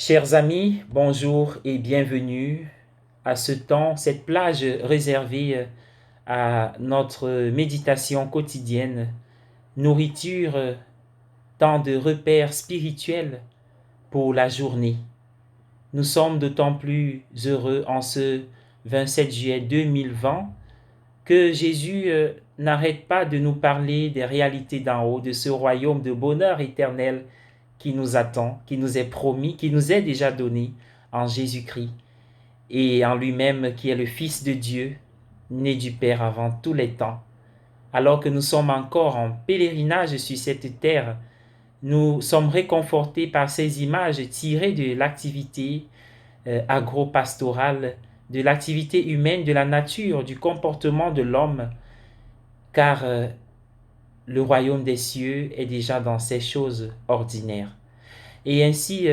Chers amis, bonjour et bienvenue à ce temps, cette plage réservée à notre méditation quotidienne, nourriture, temps de repères spirituels pour la journée. Nous sommes d'autant plus heureux en ce 27 juillet 2020 que Jésus n'arrête pas de nous parler des réalités d'en haut, de ce royaume de bonheur éternel qui nous attend, qui nous est promis, qui nous est déjà donné en Jésus-Christ et en lui-même qui est le Fils de Dieu, né du Père avant tous les temps. Alors que nous sommes encore en pèlerinage sur cette terre, nous sommes réconfortés par ces images tirées de l'activité agro-pastorale, de l'activité humaine, de la nature, du comportement de l'homme, car le royaume des cieux est déjà dans ces choses ordinaires. Et ainsi,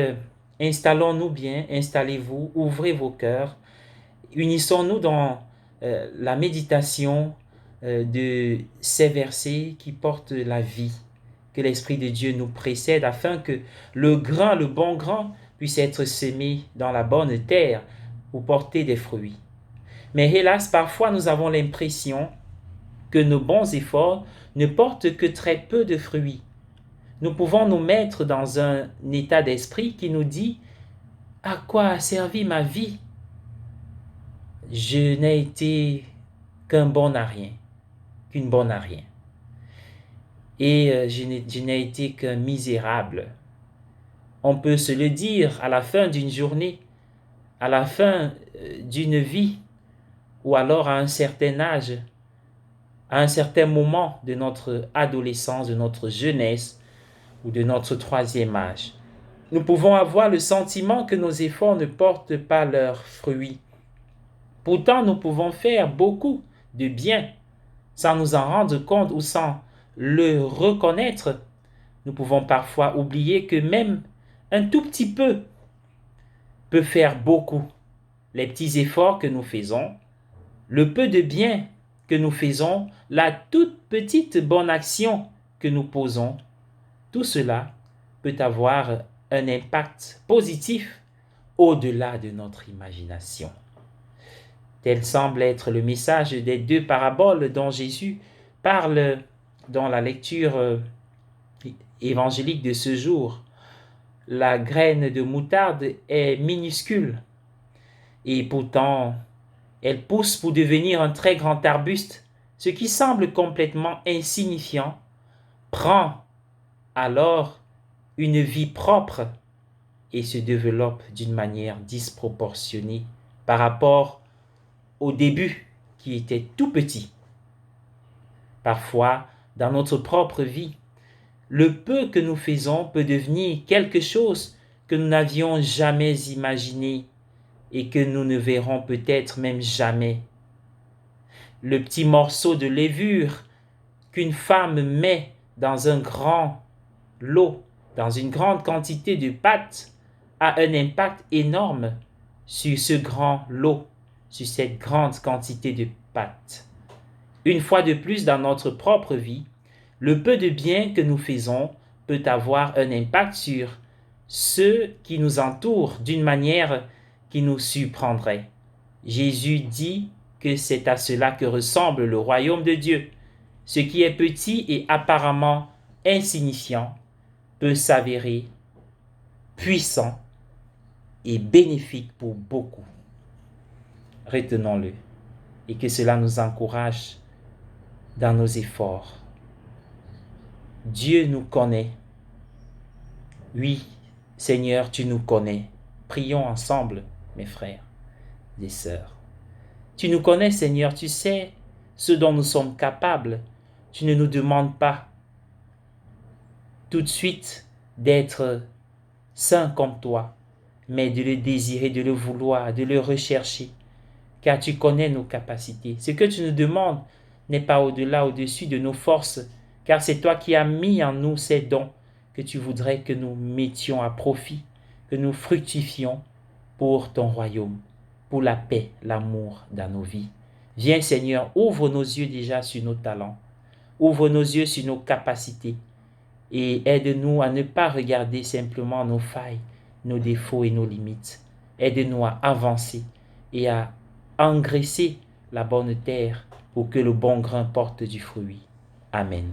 installons-nous bien, installez-vous, ouvrez vos cœurs, unissons-nous dans la méditation de ces versets qui portent la vie, que l'Esprit de Dieu nous précède afin que le grain, le bon grain, puisse être semé dans la bonne terre ou porter des fruits. Mais hélas, parfois nous avons l'impression que nos bons efforts ne portent que très peu de fruits. Nous pouvons nous mettre dans un état d'esprit qui nous dit « À quoi a servi ma vie? Je n'ai été qu'un bon à rien, qu'une bonne à rien. Et je n'ai été qu'un misérable. » On peut se le dire à la fin d'une journée, à la fin d'une vie, ou alors à un certain âge, à un certain moment de notre adolescence, de notre jeunesse ou de notre troisième âge. Nous pouvons avoir le sentiment que nos efforts ne portent pas leurs fruits. Pourtant, nous pouvons faire beaucoup de bien sans nous en rendre compte ou sans le reconnaître. Nous pouvons parfois oublier que même un tout petit peu peut faire beaucoup. Les petits efforts que nous faisons, le peu de bien que nous faisons, la toute petite bonne action que nous posons, tout cela peut avoir un impact positif au-delà de notre imagination. Tel semble être le message des deux paraboles dont Jésus parle dans la lecture évangélique de ce jour. La graine de moutarde est minuscule et pourtant elle pousse pour devenir un très grand arbuste. Ce qui semble complètement insignifiant prend alors une vie propre et se développe d'une manière disproportionnée par rapport au début qui était tout petit. Parfois, dans notre propre vie, le peu que nous faisons peut devenir quelque chose que nous n'avions jamais imaginé et que nous ne verrons peut-être même jamais. Le petit morceau de levure qu'une femme met dans un grand lot, dans une grande quantité de pâte, a un impact énorme sur ce grand lot, sur cette grande quantité de pâte. Une fois de plus dans notre propre vie, le peu de bien que nous faisons peut avoir un impact sur ceux qui nous entourent d'une manière qui nous surprendrait. Jésus dit que c'est à cela que ressemble le royaume de Dieu. Ce qui est petit et apparemment insignifiant peut s'avérer puissant et bénéfique pour beaucoup. Retenons-le et que cela nous encourage dans nos efforts. Dieu nous connaît. Oui, Seigneur, tu nous connais. Prions ensemble, mes frères et sœurs. Tu nous connais, Seigneur, tu sais ce dont nous sommes capables. Tu ne nous demandes pas tout de suite d'être saint comme toi, mais de le désirer, de le vouloir, de le rechercher, car tu connais nos capacités. Ce que tu nous demandes n'est pas au-delà, au-dessus de nos forces, car c'est toi qui as mis en nous ces dons que tu voudrais que nous mettions à profit, que nous fructifions pour ton royaume, pour la paix, l'amour dans nos vies. Viens Seigneur, ouvre nos yeux déjà sur nos talents, ouvre nos yeux sur nos capacités et aide-nous à ne pas regarder simplement nos failles, nos défauts et nos limites. Aide-nous à avancer et à engraisser la bonne terre pour que le bon grain porte du fruit. Amen.